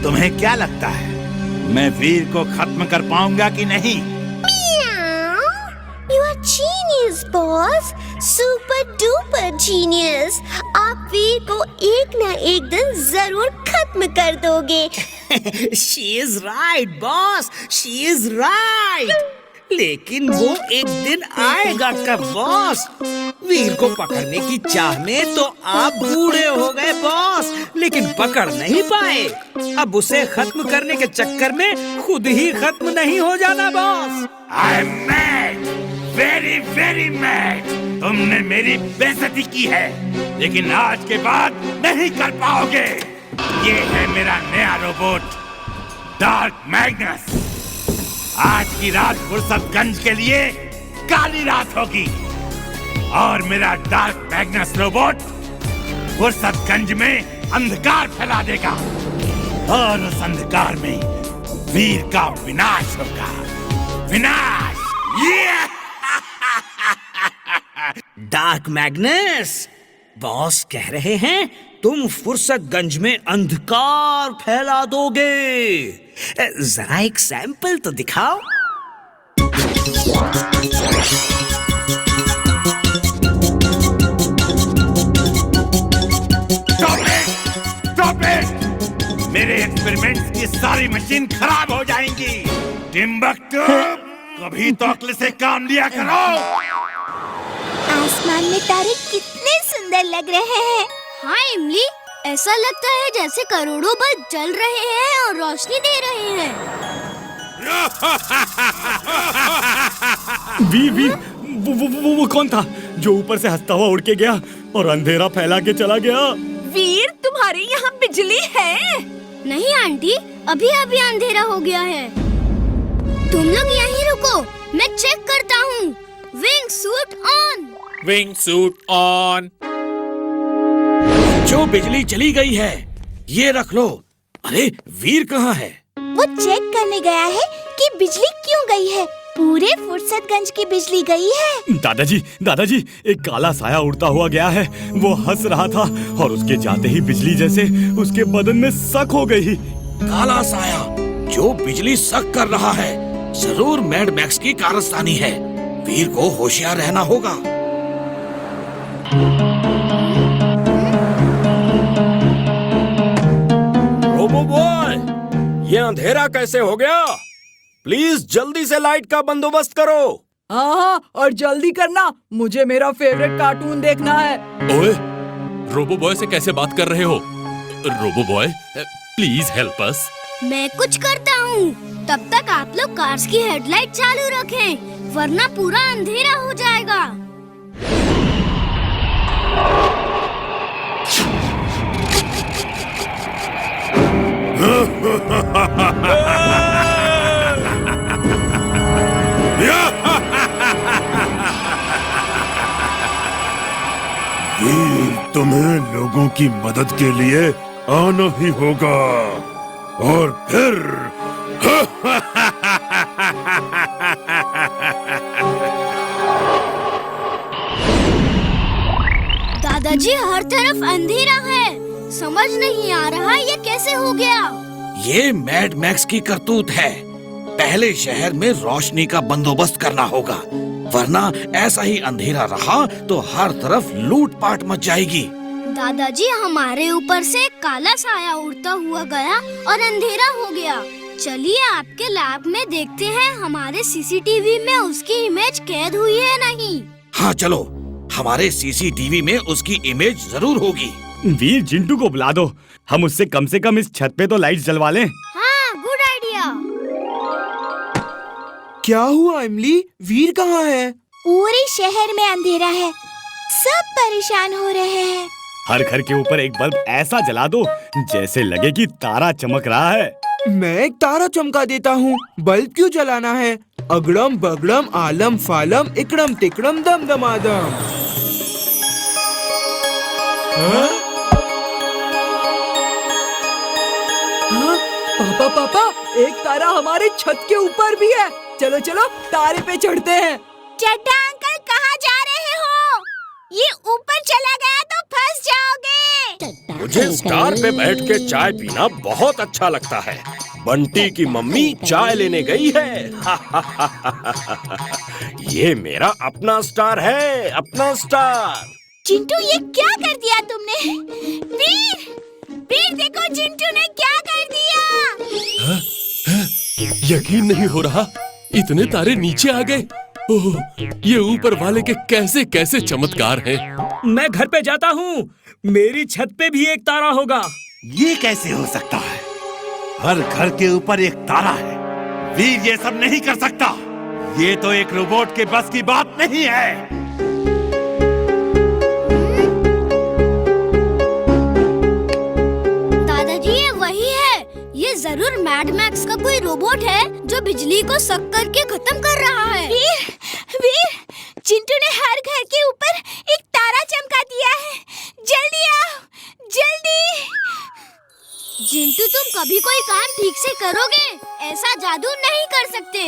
तुम्हें क्या लगता है मैं वीर को खत्म कर पाऊंगा कि नहीं? You are genius, boss. Super duper genius. आप वीर को एक ना एक दिन जरूर खत्म कर दोगे। She is right, boss. She is right. लेकिन वो एक दिन आएगा कब, बॉस? वीर को पकड़ने की चाह में तो आप बूढ़े हो गए, बॉस, लेकिन पकड़ नहीं पाए। अब उसे खत्म करने के चक्कर में खुद ही खत्म नहीं हो जाना, boss. I am mad, very very mad. तुमने मेरी बेइज्जती की है, लेकिन आज के बाद नहीं कर पाओगे। ये है मेरा नया रोबोट, डार्क मैग्नस। आज की रात फुर्सतगंज के लिए काली रात होगी और मेरा डार्क मैग्नस रोबोट फुर्सतगंज में अंधकार फैला देगा और उस अंधकार में वीर का विनाश होगा। विनाश! डार्क मैग्नस, बॉस कह रहे हैं तुम फुर्सतगंज में अंधकार फैला दोगे। जरा एक सैंपल तो दिखाओ। Stop it! मेरे एक्सपेरिमेंट्स की सारी मशीन खराब हो जाएंगी। टिम्बकटू, कभी तो अक्ल से काम लिया करो। आसमान में तारे कितने सुंदर लग रहे हैं। हाँ इमली, ऐसा लगता है जैसे करोड़ों बल्ब जल रहे हैं और रोशनी दे रहे हैं। वीर, वो कौन था जो ऊपर से हंसता हुआ उड़ के गया और अंधेरा फैला के चला गया? वीर, तुम्हारे यहाँ बिजली है? नहीं आंटी, अभी अभी अंधेरा हो गया है। तुम लोग यहीं रुको, मैं चेक करता हूँ। Wing suit on. Wing suit on. जो बिजली चली गई है, ये रख लो। अरे वीर कहाँ है? वो चेक करने गया है कि बिजली क्यों गई है। पूरे फुर्सतगंज की बिजली गई है। दादाजी, एक काला साया उड़ता हुआ गया है। वो हंस रहा था और उसके जाते ही बिजली जैसे उसके बदन में शक हो गई। काला साया जो बिजली शक कर रहा है, जरूर मैड मैक्स की कारस्तानी है। वीर को होशियार रहना होगा। रोबो बॉय, ये अंधेरा कैसे हो गया? प्लीज जल्दी से लाइट का बंदोबस्त करो। हाँ, और जल्दी करना, मुझे मेरा फेवरेट कार्टून देखना है। ओए, रोबो बॉय से कैसे बात कर रहे हो? Robo Boy, please help us. मैं कुछ करता हूँ, तब तक आप लोग कार्स की हेडलाइट चालू रखें, वरना पूरा अंधेरा हो जाएगा। वीर, तुम्हें लोगों की मदद के लिए आना ही होगा और फिर दादाजी, हर तरफ अंधेरा है, समझ नहीं आ रहा ये कैसे हो गया। ये मैड मैक्स की करतूत है। पहले शहर में रोशनी का बंदोबस्त करना होगा, वरना ऐसा ही अंधेरा रहा तो हर तरफ लूटपाट मच जाएगी। दादाजी, हमारे ऊपर से काला साया उड़ता हुआ गया और अंधेरा हो गया। चलिए आपके लैब में देखते हैं हमारे सीसीटीवी में उसकी इमेज कैद हुई है नहीं। हाँ चलो, हमारे सीसीटीवी में उसकी इमेज जरूर होगी। वीर, जिंटू को बुला दो, हम उससे कम से कम इस छत पे तो लाइट जलवा लें। हाँ, गुड आइडिया। क्या हुआ इमली, वीर कहाँ है? पूरे शहर में अंधेरा है, सब परेशान हो रहे हैं। हर घर के ऊपर एक बल्ब ऐसा जला दो जैसे लगे कि तारा चमक रहा है। मैं एक तारा चमका देता हूँ, बल्ब क्यों जलाना है? अगड़म बगड़म आलम फालम इकड़म तिकड़म दम दमादम। पापा, एक तारा हमारे छत के ऊपर भी है। चलो चलो, तारे पे चढ़ते हैं। चड्ढा अंकल, कहाँ जा रहे हो? ये ऊपर चला गया तो फंस जाओगे। मुझे स्टार पे बैठ के चाय पीना बहुत अच्छा लगता है। बंटी की मम्मी चाय लेने गई है। ये मेरा अपना स्टार है, अपना स्टार। चिंटू, ये क्या कर दिया तुमने? वीर, वीर देखो चिंटू ने क्या कर दिया। यकीन नहीं हो रहा, इतने तारे नीचे आ गए। ओह, ये ऊपर वाले के कैसे कैसे चमत्कार हैं। मैं घर पे जाता हूँ, मेरी छत पे भी एक तारा होगा। ये कैसे हो सकता है? हर घर के ऊपर एक तारा है। वीर ये सब नहीं कर सकता। ये तो एक रोबोट के बस की बात नहीं है। दादाजी, ये वही है। ये जरूर मैड मैक्स का कोई रोबोट है जो बिजली को सक करके खत्म कर रहा है। वीर, वीर, चिंटू ने हर घर के ऊपर एक तारा चमका दिया है। जल्दी आओ, जल्दी। चिंटू, तुम कभी कोई काम ठीक से करोगे? ऐसा जादू नहीं कर सकते।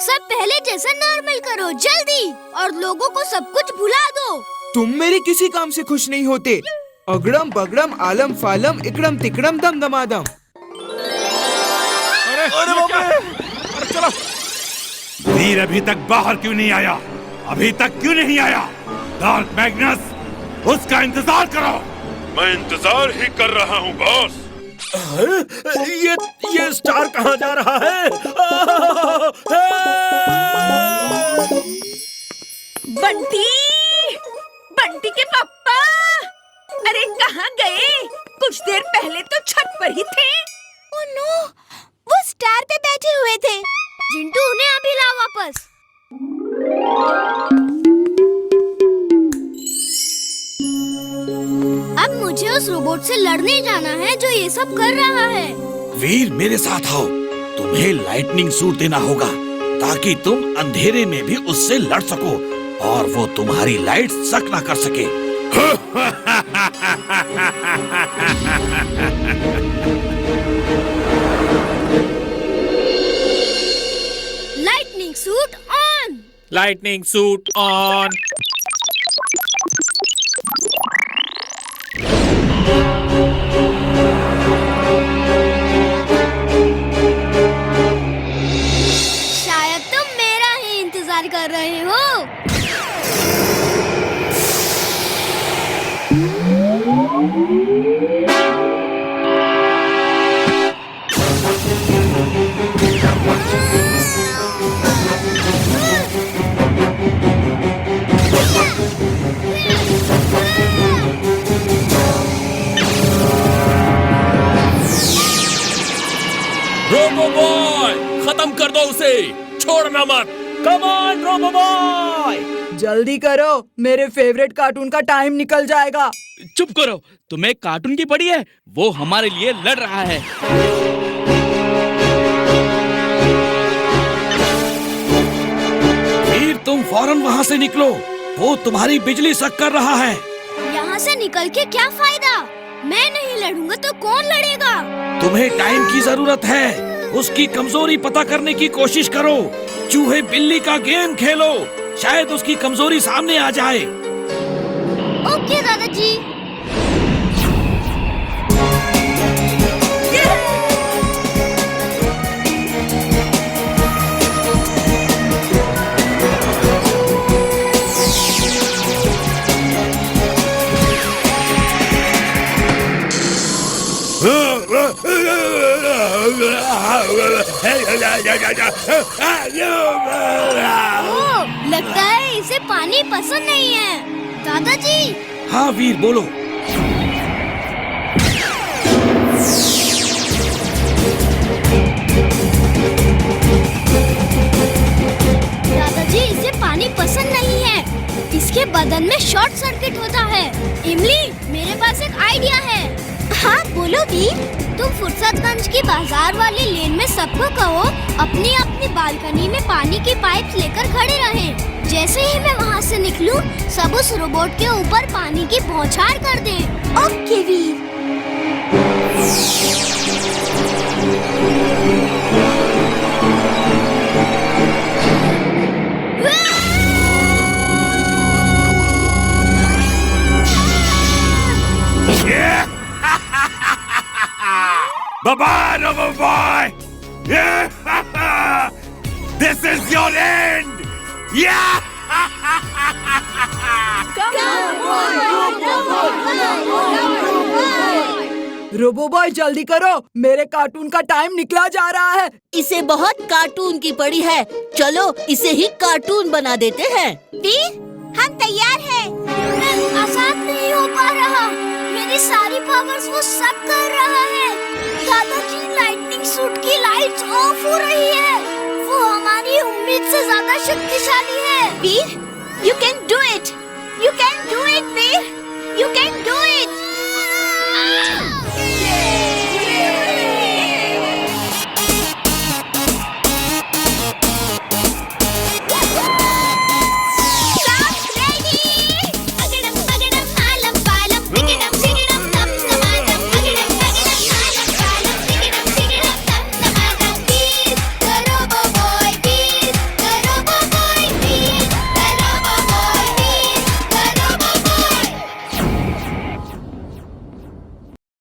सब पहले जैसा नॉर्मल करो, जल्दी, और लोगों को सब कुछ भुला दो। तुम मेरे किसी काम से खुश नहीं होते। अगड़म बगड़म आलम फालम इकड़म तिकड़म दम दमादम। अरे बाप रे! अरे चलो। वीर अभी तक बाहर क्यों नहीं आया? अभी तक क्यों नहीं आया? डार्क मैग्नस, उसका इंतजार करो। मैं इंतजार ही कर रहा हूँ बॉस। ये स्टार कहाँ जा रहा है? बंटी, बंटी के पापा, अरे कहाँ गए? कुछ देर पहले तो छत पर ही थे। ओह नो, वो स्टार पे बैठे हुए थे। चिंटू, उन्हें अभी ला वापस। अब मुझे उस रोबोट से लड़ने जाना है जो ये सब कर रहा है। वीर मेरे साथ आओ। तुम्हें लाइटनिंग सूट देना होगा ताकि तुम अंधेरे में भी उससे लड़ सको और वो तुम्हारी लाइट सक ना कर सके। Lightning suit on. Lightning suit on. शायद तुम मेरा ही इंतजार कर रहे हो। रोबो बॉय, खत्म कर दो उसे, छोड़ना मत। Come on Robo Boy. जल्दी करो, मेरे फेवरेट कार्टून का टाइम निकल जाएगा। चुप करो, तुम्हें कार्टून की पड़ी है? वो हमारे लिए लड़ रहा है। वीर तुम फौरन वहाँ से निकलो, वो तुम्हारी बिजली सक कर रहा है। यहाँ से निकल के क्या फायदा? मैं नहीं लड़ूंगा तो कौन लड़ेगा? तुम्हें टाइम की जरूरत है। उसकी कमजोरी पता करने की कोशिश करो। चूहे बिल्ली का गेम खेलो, शायद उसकी कमजोरी सामने आ जाए। ओके दादाजी। लगता है इसे पानी पसंद नहीं है। दादाजी। हाँ वीर बोलो। दादाजी, इसे पानी पसंद नहीं है। इसके बदन में शॉर्ट सर्किट होता है। इमली, मेरे पास एक आइडिया है। हाँ बोलो वीर। तुम फुर्सतगंज की बाजार वाली लेन में सबको कहो अपनी अपनी बालकनी में पानी की पाइप लेकर खड़े रहें। जैसे ही मैं वहाँ से निकलूं, सब उस रोबोट के ऊपर पानी की बौछार कर दें। Okay Veer. Bye-bye, Robo Boy! This is your end! Yeah! Robo Boy जल्दी करो, मेरे कार्टून का टाइम निकला जा रहा है। इसे बहुत कार्टून की पड़ी है, चलो इसे ही कार्टून बना देते हैं। वीर, हम तैयार हैं। मैं आसान नहीं हो पा रहा, मेरी सारी पावर्स वो सब कर रहा है। दादाजी, लाइटनिंग सूट की लाइट्स ऑफ हो रही है, वो हमारी उम्मीद से ज्यादा शक्तिशाली है। वीर, you can do it! You can do it, Veer! You can do it!